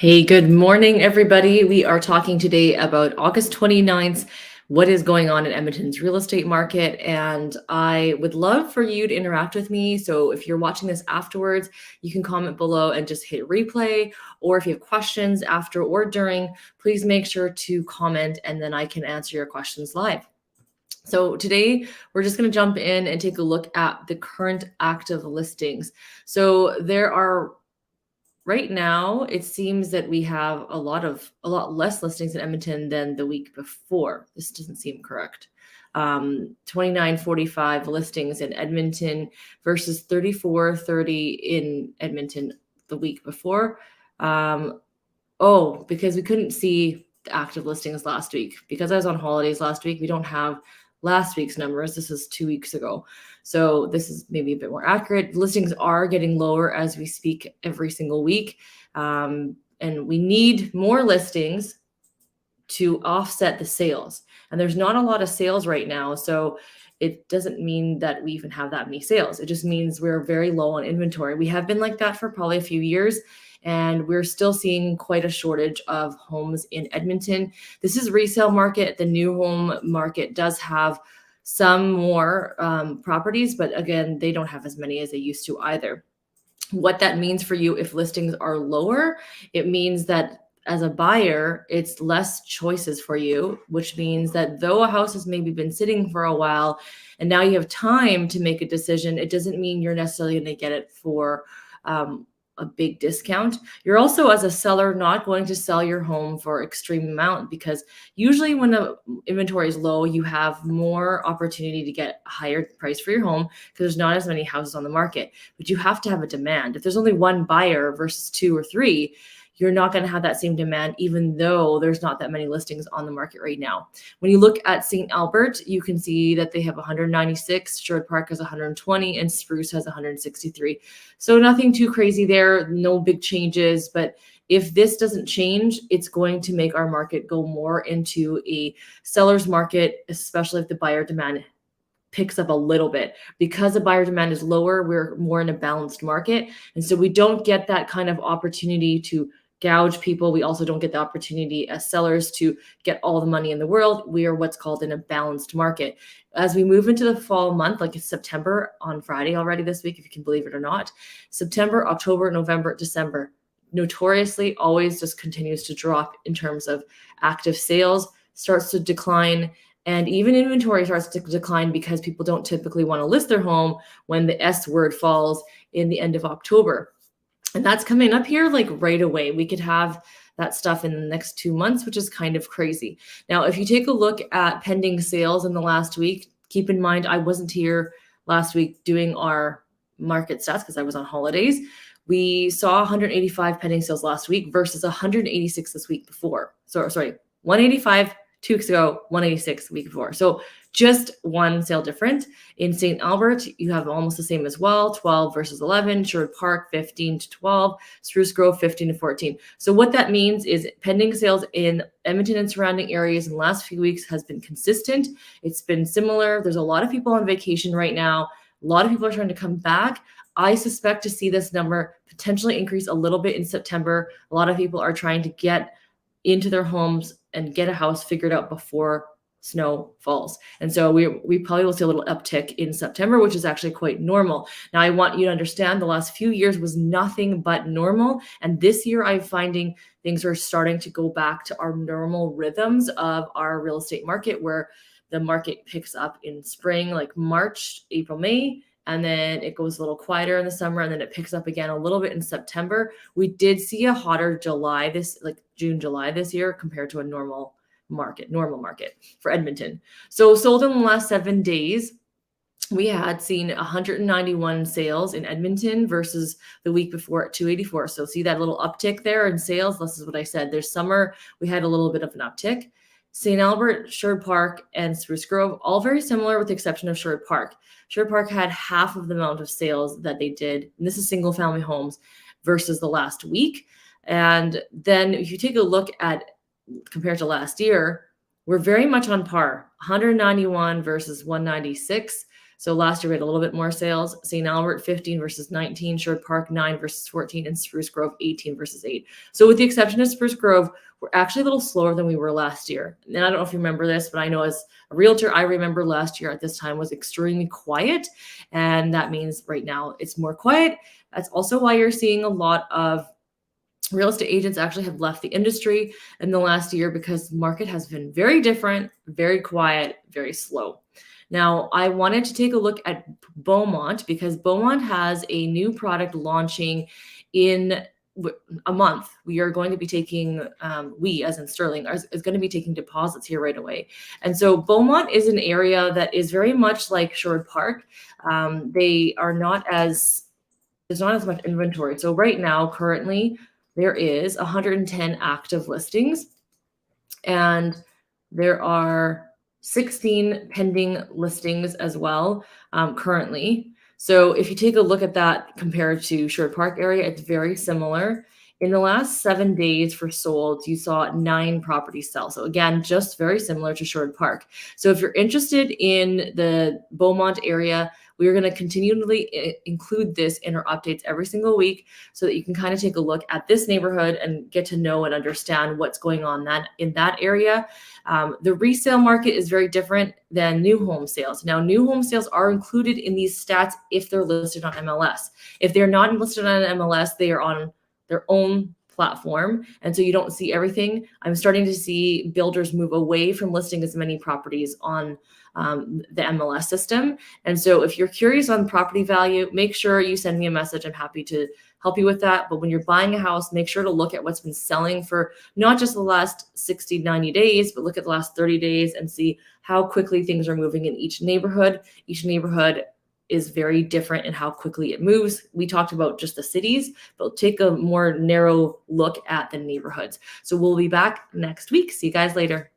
Hey, good morning, everybody. We are talking today about August 29th, what is going on in Edmonton's real estate market. And I would love for you to interact with me. So if you're watching this afterwards, you can comment below and just hit replay. Or if you have questions after or during, please make sure to comment and then I can answer your questions live. So today we're just going to jump in and take a look at the current active listings. So there are right now, it seems that we have a lot less listings in Edmonton than the week before. This doesn't seem correct. 2945 listings in Edmonton versus 3430 in Edmonton the week before. Because we couldn't see the active listings last week. Because I was on holidays last week, we don't have last week's numbers. This is 2 weeks ago. So this is maybe a bit more accurate. Listings are getting lower as we speak every single week. And we need more listings to offset the sales. And there's not a lot of sales right now. So it doesn't mean that we even have that many sales. It just means we're very low on inventory. We have been like that for probably a few years. And we're still seeing quite a shortage of homes in Edmonton. This is resale market. The new home market does have some more properties, but again, they don't have as many as they used to either. What that means for you if listings are lower, it means that as a buyer, it's less choices for you, which means that though a house has maybe been sitting for a while and now you have time to make a decision, it doesn't mean you're necessarily going to get it for a big discount. You're also, as a seller, not going to sell your home for extreme amount because usually when the inventory is low, you have more opportunity to get a higher price for your home because there's not as many houses on the market. But you have to have a demand. If there's only one buyer versus two or three, you're not going to have that same demand, even though there's not that many listings on the market right now. When you look at St. Albert, you can see that they have 196, Sherwood Park has 120, and Spruce has 163. So nothing too crazy there, no big changes. But if this doesn't change, it's going to make our market go more into a seller's market, especially if the buyer demand picks up a little bit. Because the buyer demand is lower, we're more in a balanced market. And so we don't get that kind of opportunity to gouge people. We also don't get the opportunity as sellers to get all the money in the world. We are what's called in a balanced market. As we move into the fall month, like it's September on Friday already this week, if you can believe it or not, September, October, November, December, notoriously always just continues to drop in terms of active sales, starts to decline. And even inventory starts to decline because people don't typically want to list their home when the S word falls in the end of October. And that's coming up here like right away. We could have that stuff in the next 2 months, which is kind of crazy. Now, if you take a look at pending sales in the last week, keep in mind, I wasn't here last week doing our market stats because I was on holidays. We saw 185 pending sales last week versus 186 this week before. So, sorry, 185 2 weeks ago, 186 the week before. So just one sale different. In St. Albert, you have almost the same as well, 12 versus 11, Sherwood Park, 15 to 12, Spruce Grove, 15 to 14. So what that means is pending sales in Edmonton and surrounding areas in the last few weeks has been consistent. It's been similar. There's a lot of people on vacation right now. A lot of people are trying to come back. I suspect to see this number potentially increase a little bit in September. A lot of people are trying to get into their homes and get a house figured out before snow falls. And so we probably will see a little uptick in September, which is actually quite normal. Now, I want you to understand the last few years was nothing but normal. And this year I'm finding things are starting to go back to our normal rhythms of our real estate market, where the market picks up in spring, like March, April, May, and then it goes a little quieter in the summer, and then it picks up again a little bit in September. We did see a hotter June, July this year compared to a normal market for Edmonton. So sold in the last 7 days, we had seen 191 sales in Edmonton versus the week before at 284. So see that little uptick there in sales. This is what I said. There's summer, we had a little bit of an uptick. St. Albert, Sherwood Park, and Spruce Grove, all very similar with the exception of Sherwood Park. Sherwood Park had half of the amount of sales that they did, and this is single family homes, versus the last week. And then if you take a look at compared to last year, we're very much on par, 191 versus 196. So last year we had a little bit more sales. St. Albert 15 versus 19, Sherwood Park 9 versus 14, and Spruce Grove 18 versus 8. So with the exception of Spruce Grove, we're actually a little slower than we were last year. And I don't know if you remember this, but I know as a realtor, I remember last year at this time was extremely quiet. And that means right now it's more quiet. That's also why you're seeing a lot of real estate agents actually have left the industry in the last year, because the market has been very different, very quiet, very slow. Now, I wanted to take a look at Beaumont because Beaumont has a new product launching in a month. We are going to be taking, we as in Sterling, is going to be taking deposits here right away. And so Beaumont is an area that is very much like Sherwood Park. They are not as, there's not as much inventory. So right now, currently, there is 110 active listings, and there are 16 pending listings as well currently. So if you take a look at that compared to Sherwood Park area, it's very similar. In the last 7 days for sold, you saw 9 properties sell. So again, just very similar to Sherwood Park. So if you're interested in the Beaumont area, we are going to continually include this in our updates every single week so that you can kind of take a look at this neighborhood and get to know and understand what's going on in that area. The resale market is very different than new home sales. Now, new home sales are included in these stats if they're listed on MLS. If they're not listed on MLS, they are on their own platform. And so you don't see everything. I'm starting to see builders move away from listing as many properties on the MLS system. And so if you're curious on property value, make sure you send me a message. I'm happy to help you with that. But when you're buying a house, make sure to look at what's been selling for not just the last 60, 90 days, but look at the last 30 days and see how quickly things are moving in each neighborhood. Each neighborhood is very different in how quickly it moves. We talked about just the cities, but take a more narrow look at the neighborhoods. So we'll be back next week. See you guys later.